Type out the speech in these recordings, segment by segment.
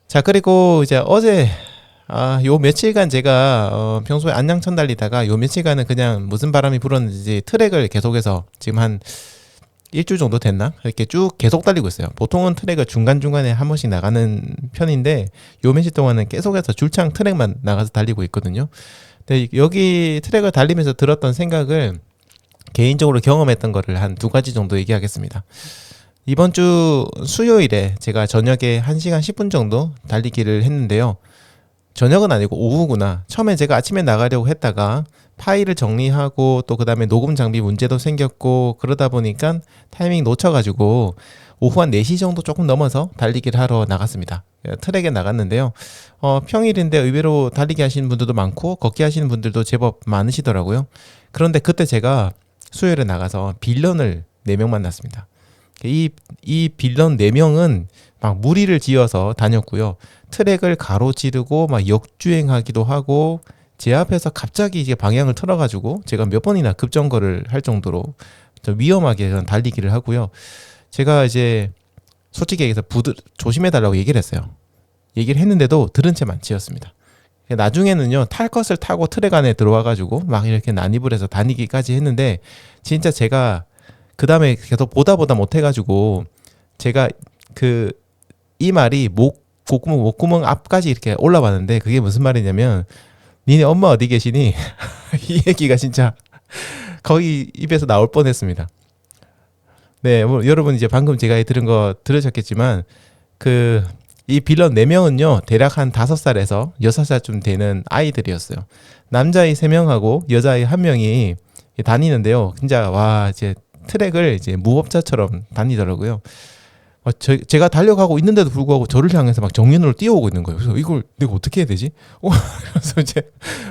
자, 그리고 이제 어제 요 며칠간 제가 평소에 안양천 달리다가 요 며칠간은 그냥 무슨 바람이 불었는지 트랙을 계속해서 지금 한 일주일 정도 됐나? 이렇게 쭉 계속 달리고 있어요. 보통은 트랙을 중간중간에 한 번씩 나가는 편인데 요 며칠 동안은 계속해서 줄창 트랙만 나가서 달리고 있거든요. 근데 여기 트랙을 달리면서 들었던 생각을 개인적으로 경험했던 거를 한 두 가지 정도 얘기하겠습니다. 이번 주 수요일에 제가 저녁에 1시간 10분 정도 달리기를 했는데요. 저녁은 아니고 오후구나. 처음에 제가 아침에 나가려고 했다가 파일을 정리하고 또 그 다음에 녹음 장비 문제도 생겼고 그러다 보니까 타이밍 놓쳐가지고 오후 한 4시 정도 조금 넘어서 달리기를 하러 나갔습니다. 트랙에 나갔는데요. 평일인데 의외로 달리기 하시는 분들도 많고 걷기 하시는 분들도 제법 많으시더라고요. 그런데 그때 제가 수요일에 나가서 빌런을 4명 만났습니다. 이 빌런 4명은 막 무리를 지어서 다녔고요. 트랙을 가로지르고 막 역주행하기도 하고 제 앞에서 갑자기 이제 방향을 틀어가지고 제가 몇 번이나 급정거를 할 정도로 좀 위험하게 달리기를 하고요. 제가 이제 솔직히 얘기해서 조심해달라고 얘기를 했어요. 얘기를 했는데도 들은 채만 지었습니다. 나중에는요, 탈 것을 타고 트랙 안에 들어와가지고 막 이렇게 난입을 해서 다니기까지 했는데 진짜 제가 그 다음에 계속 보다 못해가지고 제가 이 말이 목구멍 앞까지 이렇게 올라왔는데 그게 무슨 말이냐면 니네 엄마 어디 계시니? 이 얘기가 진짜 거의 입에서 나올 뻔했습니다. 네, 뭐 여러분 이제 방금 제가 들은 거 들으셨겠지만 이 빌런 4명은요 대략 한 5살에서 6살쯤 되는 아이들이었어요. 남자아이 3명하고 여자아이 1명이 다니는데요. 진짜 와 이제 트랙을 이제 무법자처럼 다니더라고요. 제가 달려가고 있는데도 불구하고 저를 향해서 막 정면으로 뛰어오고 있는 거예요. 그래서 이걸 내가 어떻게 해야 되지? 그래서 이제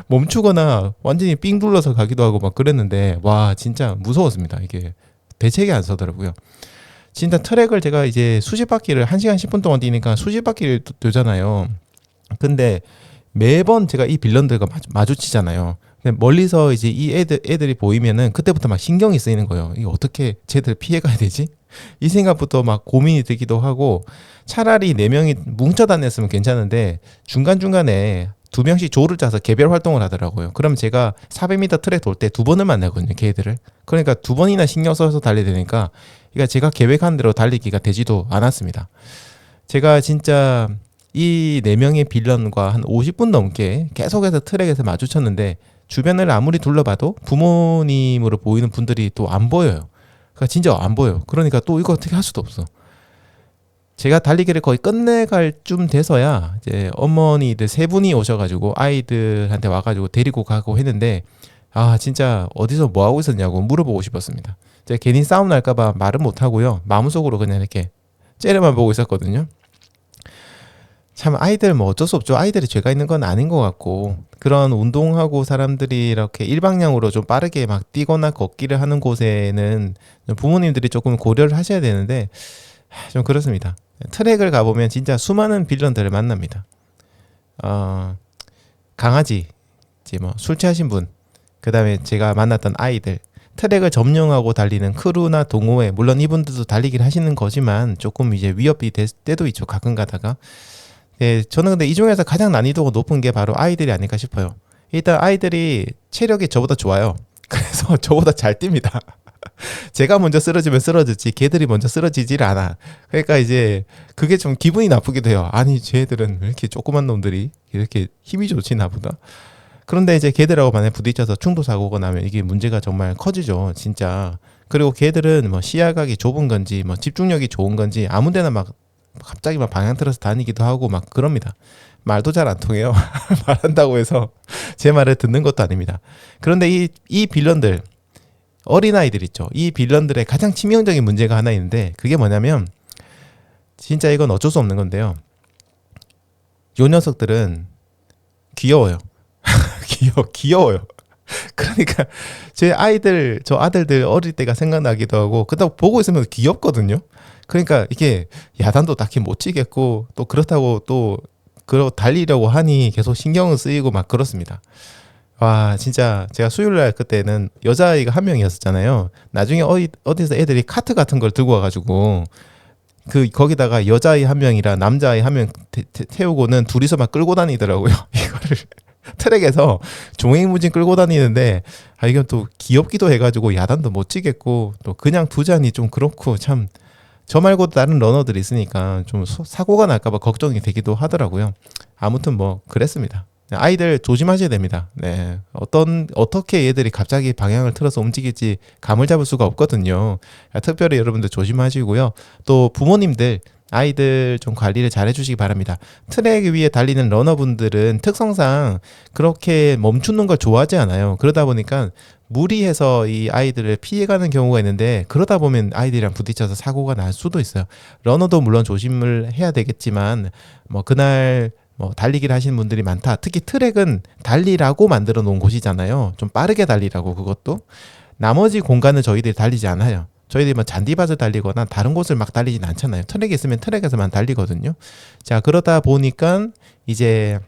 멈추거나 완전히 삥 둘러서 가기도 하고 막 그랬는데 와 진짜 무서웠습니다. 이게 대책이 안 서더라고요. 진짜 트랙을 제가 이제 수십 바퀴를 1시간 10분 동안 뛰니까 수십 바퀴를 돌잖아요. 근데 매번 제가 이 빌런들과 마주치잖아요. 멀리서 이제 이 애들이 보이면은 그때부터 막 신경이 쓰이는 거예요. 이거 어떻게 쟤들 피해가야 되지? 이 생각부터 막 고민이 되기도 하고 차라리 4명이 뭉쳐 다녔으면 괜찮은데 중간중간에 2명씩 조를 짜서 개별 활동을 하더라고요. 그럼 제가 400m 트랙 돌 때 2번을 만나거든요, 걔들을. 그러니까 2번이나 신경 써서 달려야 되니까 그러니까 제가 계획한 대로 달리기가 되지도 않았습니다. 제가 진짜 이 4명의 빌런과 한 50분 넘게 계속해서 트랙에서 마주쳤는데 주변을 아무리 둘러봐도 부모님으로 보이는 분들이 또 안 보여요. 그러니까 진짜 안 보여. 그러니까 또 이거 어떻게 할 수도 없어. 제가 달리기를 거의 끝내갈 쯤 돼서야 이제 어머니들 3분이 오셔가지고 아이들한테 와가지고 데리고 가고 했는데 아 진짜 어디서 뭐 하고 있었냐고 물어보고 싶었습니다. 제가 괜히 싸움 날까봐 말은 못 하고요. 마음속으로 그냥 이렇게 째려만 보고 있었거든요. 참 아이들 뭐 어쩔 수 없죠. 아이들이 죄가 있는 건 아닌 것 같고 그런 운동하고 사람들이 이렇게 일방향으로 좀 빠르게 막 뛰거나 걷기를 하는 곳에는 부모님들이 조금 고려를 하셔야 되는데 좀 그렇습니다. 트랙을 가보면 진짜 수많은 빌런들을 만납니다. 강아지, 이제 뭐 술 취하신 분, 그 다음에 제가 만났던 아이들, 트랙을 점령하고 달리는 크루나 동호회, 물론 이분들도 달리기를 하시는 거지만 조금 이제 위협이 될 때도 있죠. 가끔 가다가. 네, 저는 근데 이 중에서 가장 난이도가 높은 게 바로 아이들이 아닐까 싶어요. 일단 아이들이 체력이 저보다 좋아요. 그래서 저보다 잘 뜁니다. 제가 먼저 쓰러지면 쓰러졌지 걔들이 먼저 쓰러지질 않아. 그러니까 이제 그게 좀 기분이 나쁘기도 해요. 아니 쟤들은 왜 이렇게 조그만 놈들이 이렇게 힘이 좋지 나보다. 그런데 이제 걔들하고 만약에 부딪혀서 충돌 사고가 나면 이게 문제가 정말 커지죠 진짜. 그리고 걔들은 뭐 시야각이 좁은 건지 뭐 집중력이 좋은 건지 아무데나 막 갑자기 막 방향 틀어서 다니기도 하고 막 그럽니다. 말도 잘 안 통해요. 말한다고 해서 제 말을 듣는 것도 아닙니다. 그런데 이 빌런들 어린아이들 있죠. 이 빌런들의 가장 치명적인 문제가 하나 있는데 그게 뭐냐면 진짜 이건 어쩔 수 없는 건데요. 요 녀석들은 귀여워요. 귀여워요. 그러니까 저 아들들 어릴 때가 생각나기도 하고 그렇다고 보고 있으면 귀엽거든요. 그러니까 이게 야단도 딱히 못 치겠고 또 그렇다고 또 달리려고 하니 계속 신경은 쓰이고 막 그렇습니다. 와 진짜 제가 수요일날 그때는 여자아이가 1명이었잖아요. 나중에 어디서 애들이 카트 같은 걸 들고 와가지고 거기다가 여자아이 한 명이랑 남자아이 한 명 태우고는 둘이서 막 끌고 다니더라고요. 이거를 트랙에서 종횡무진 끌고 다니는데 이건 또 귀엽기도 해가지고 야단도 못 치겠고 또 그냥 두자니 좀 그렇고 참 저 말고도 다른 러너들이 있으니까 좀 사고가 날까봐 걱정이 되기도 하더라고요. 아무튼 뭐 그랬습니다. 아이들 조심하셔야 됩니다. 네. 어떻게 얘들이 갑자기 방향을 틀어서 움직일지 감을 잡을 수가 없거든요. 특별히 여러분들 조심하시고요. 또 부모님들, 아이들 좀 관리를 잘 해주시기 바랍니다. 트랙 위에 달리는 러너분들은 특성상 그렇게 멈추는 걸 좋아하지 않아요. 그러다 보니까 무리해서 이 아이들을 피해가는 경우가 있는데 그러다 보면 아이들이랑 부딪혀서 사고가 날 수도 있어요. 러너도 물론 조심을 해야 되겠지만 뭐 그날 뭐 달리기를 하시는 분들이 많다. 특히 트랙은 달리라고 만들어 놓은 곳이잖아요. 좀 빠르게 달리라고 그것도. 나머지 공간은 저희들이 달리지 않아요. 저희들이 뭐 잔디밭을 달리거나 다른 곳을 막 달리진 않잖아요. 트랙에 있으면 트랙에서만 달리거든요. 자, 그러다 보니까 이제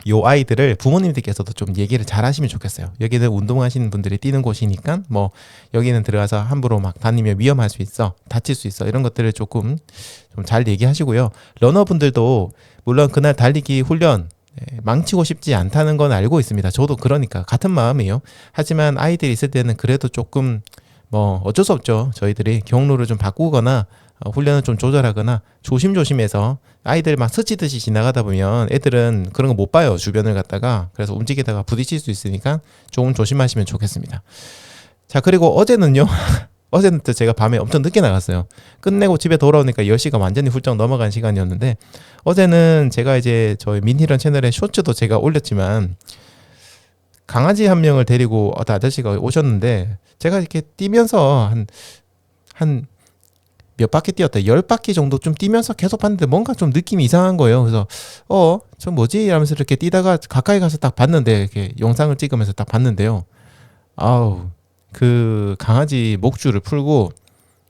요 아이들을 부모님들께서도 좀 얘기를 잘 하시면 좋겠어요. 여기는 운동하시는 분들이 뛰는 곳이니까 뭐 여기는 들어가서 함부로 막 다니면 위험할 수 있어, 다칠 수 있어, 이런 것들을 조금 좀 잘 얘기하시고요. 러너분들도 물론 그날 달리기 훈련 망치고 싶지 않다는 건 알고 있습니다. 저도 그러니까 같은 마음이에요. 하지만 아이들이 있을 때는 그래도 조금 뭐 어쩔 수 없죠. 저희들이 경로를 좀 바꾸거나 훈련을 좀 조절하거나 조심조심해서 아이들 막 스치듯이 지나가다 보면 애들은 그런 거 못 봐요. 주변을 갖다가. 그래서 움직이다가 부딪힐 수 있으니까 조금 조심하시면 좋겠습니다. 자, 그리고 어제는요. 어제는 또 제가 밤에 엄청 늦게 나갔어요. 끝내고 집에 돌아오니까 10시가 완전히 훌쩍 넘어간 시간이었는데 어제는 제가 이제 저희 민희런 채널에 쇼츠도 제가 올렸지만 강아지 한 명을 데리고 어떤 아저씨가 오셨는데 제가 이렇게 뛰면서 한 몇 바퀴 뛰었다. 10바퀴 정도 좀 뛰면서 계속 봤는데 뭔가 좀 느낌이 이상한 거예요. 그래서 저 뭐지? 이러면서 이렇게 뛰다가 가까이 가서 딱 봤는데 이렇게 영상을 찍으면서 딱 봤는데요. 아우, 그 강아지 목줄을 풀고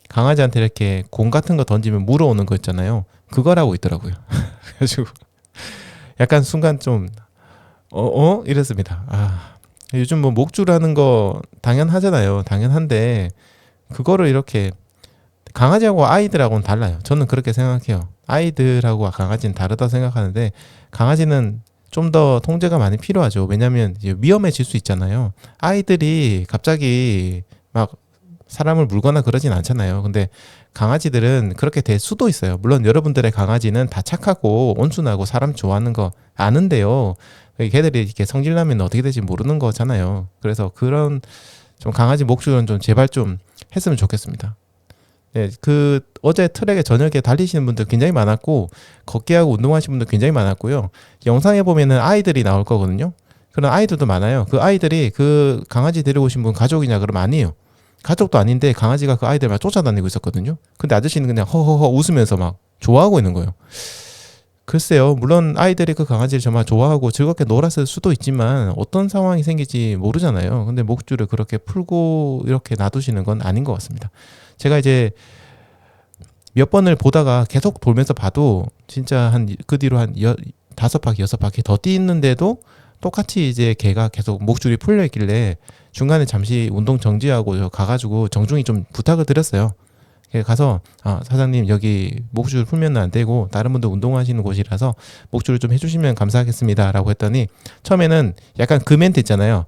강아지한테 이렇게 공 같은 거 던지면 물어오는 거 있잖아요. 그거라고 있더라고요. 그래가지고 약간 순간 좀 이랬습니다. 요즘 뭐 목줄하는 거 당연하잖아요. 당연한데 그거를 이렇게 강아지하고 아이들하고는 달라요. 저는 그렇게 생각해요. 아이들하고 강아지는 다르다 생각하는데 강아지는 좀 더 통제가 많이 필요하죠. 왜냐하면 위험해질 수 있잖아요. 아이들이 갑자기 막 사람을 물거나 그러진 않잖아요. 근데 강아지들은 그렇게 될 수도 있어요. 물론 여러분들의 강아지는 다 착하고 온순하고 사람 좋아하는 거 아는데요. 걔들이 이렇게 성질나면 어떻게 될지 모르는 거잖아요. 그래서 그런 좀 강아지 목줄은 좀 제발 좀 했으면 좋겠습니다. 네, 어제 트랙에 저녁에 달리시는 분들 굉장히 많았고 걷기 하고 운동하시는 분들 굉장히 많았고요. 영상에 보면은 아이들이 나올 거거든요. 그런 아이들도 많아요. 그 아이들이 그 강아지 데리고 오신 분 가족이냐 그러면 아니에요. 가족도 아닌데 강아지가 그 아이들 막 쫓아다니고 있었거든요. 근데 아저씨는 그냥 허허허 웃으면서 막 좋아하고 있는 거예요. 글쎄요. 물론 아이들이 그 강아지를 정말 좋아하고 즐겁게 놀았을 수도 있지만 어떤 상황이 생길지 모르잖아요. 근데 목줄을 그렇게 풀고 이렇게 놔두시는 건 아닌 것 같습니다. 제가 이제 몇 번을 보다가 계속 돌면서 봐도 진짜 그 뒤로 한 5바퀴, 6바퀴 더 뛰는데도 똑같이 이제 걔가 계속 목줄이 풀려 있길래 중간에 잠시 운동 정지하고 가가지고 정중히 좀 부탁을 드렸어요. 가서 사장님 여기 목줄 풀면 안 되고 다른 분들 운동하시는 곳이라서 목줄을 좀 해주시면 감사하겠습니다 라고 했더니 처음에는 약간 그 멘트 있잖아요.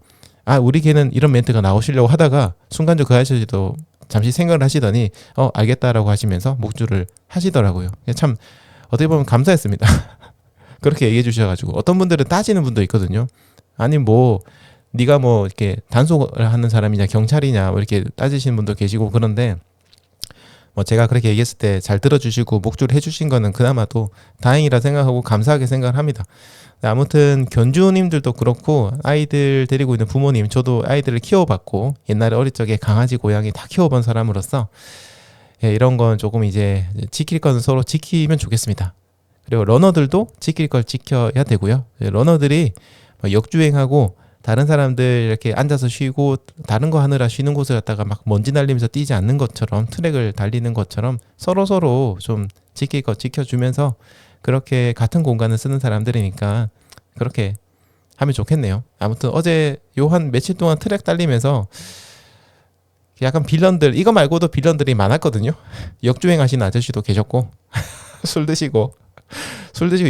우리 걔는 이런 멘트가 나오시려고 하다가 순간적으로 그 아저씨도 잠시 생각을 하시더니 알겠다라고 하시면서 목줄을 하시더라고요. 참 어떻게 보면 감사했습니다. 그렇게 얘기해 주셔가지고 어떤 분들은 따지는 분도 있거든요. 아니 뭐 네가 뭐 이렇게 단속을 하는 사람이냐 경찰이냐 뭐 이렇게 따지시는 분도 계시고 그런데 뭐 제가 그렇게 얘기했을 때 잘 들어주시고 목줄을 해주신 거는 그나마도 다행이라 생각하고 감사하게 생각을 합니다. 아무튼 견주님들도 그렇고 아이들 데리고 있는 부모님, 저도 아이들을 키워봤고 옛날에 어릴 적에 강아지 고양이 다 키워본 사람으로서 이런 건 조금 이제 지킬 건 서로 지키면 좋겠습니다. 그리고 러너들도 지킬 걸 지켜야 되고요. 러너들이 역주행하고 다른 사람들 이렇게 앉아서 쉬고 다른 거 하느라 쉬는 곳을 갖다가 막 먼지 날리면서 뛰지 않는 것처럼 트랙을 달리는 것처럼 서로 좀 지킬 거 지켜주면서 그렇게 같은 공간을 쓰는 사람들이니까 그렇게 하면 좋겠네요. 아무튼 어제 요 한 며칠 동안 트랙 달리면서 약간 빌런들 이거 말고도 빌런들이 많았거든요. 역주행 하시는 아저씨도 계셨고 술 드시고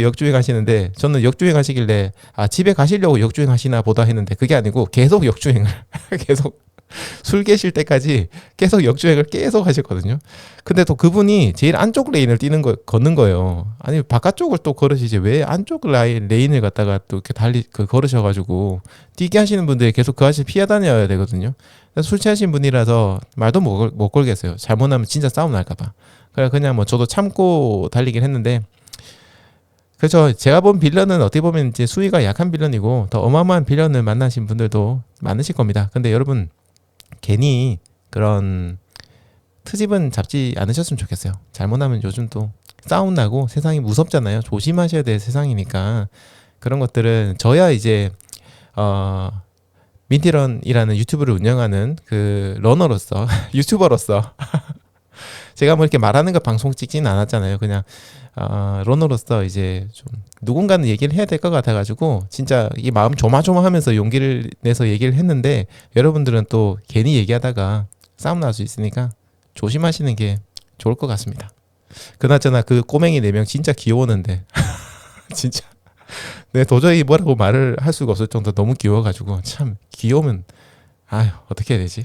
역주행 하시는데 저는 역주행 하시길래 집에 가시려고 역주행 하시나 보다 했는데 그게 아니고 계속 역주행을 계속 술 계실 때까지 계속 역주행을 계속 하셨거든요. 근데 또 그분이 제일 안쪽 레인을 걷는 거예요. 아니 바깥쪽을 또 걸으시지 왜 안쪽 레인을 갖다가 또 이렇게 걸으셔가지고 뛰게 하시는 분들이 계속 그 아저씨 피해 다녀야 되거든요. 술 취하신 분이라서 말도 못 걸겠어요. 잘못하면 진짜 싸움 날까봐. 그래 그냥 뭐 저도 참고 달리긴 했는데. 그렇죠. 제가 본 빌런은 어떻게 보면 이제 수위가 약한 빌런이고 더 어마어마한 빌런을 만나신 분들도 많으실 겁니다. 근데 여러분 괜히 그런 트집은 잡지 않으셨으면 좋겠어요. 잘못하면 요즘 또 싸움 나고 세상이 무섭잖아요. 조심하셔야 될 세상이니까 그런 것들은 저야 이제 민티런이라는 유튜브를 운영하는 그 러너로서 유튜버로서 제가 뭐 이렇게 말하는 거 방송 찍지는 않았잖아요. 그냥 러너로서 이제 좀 누군가는 얘기를 해야 될 것 같아가지고 진짜 이 마음 조마조마하면서 용기를 내서 얘기를 했는데 여러분들은 또 괜히 얘기하다가 싸움 날 수 있으니까 조심하시는 게 좋을 것 같습니다. 그나저나 그 꼬맹이 4명 진짜 귀여웠는데 진짜 내 도저히 뭐라고 말을 할 수가 없을 정도 너무 귀여워가지고 참 귀여우면 어떻게 해야 되지?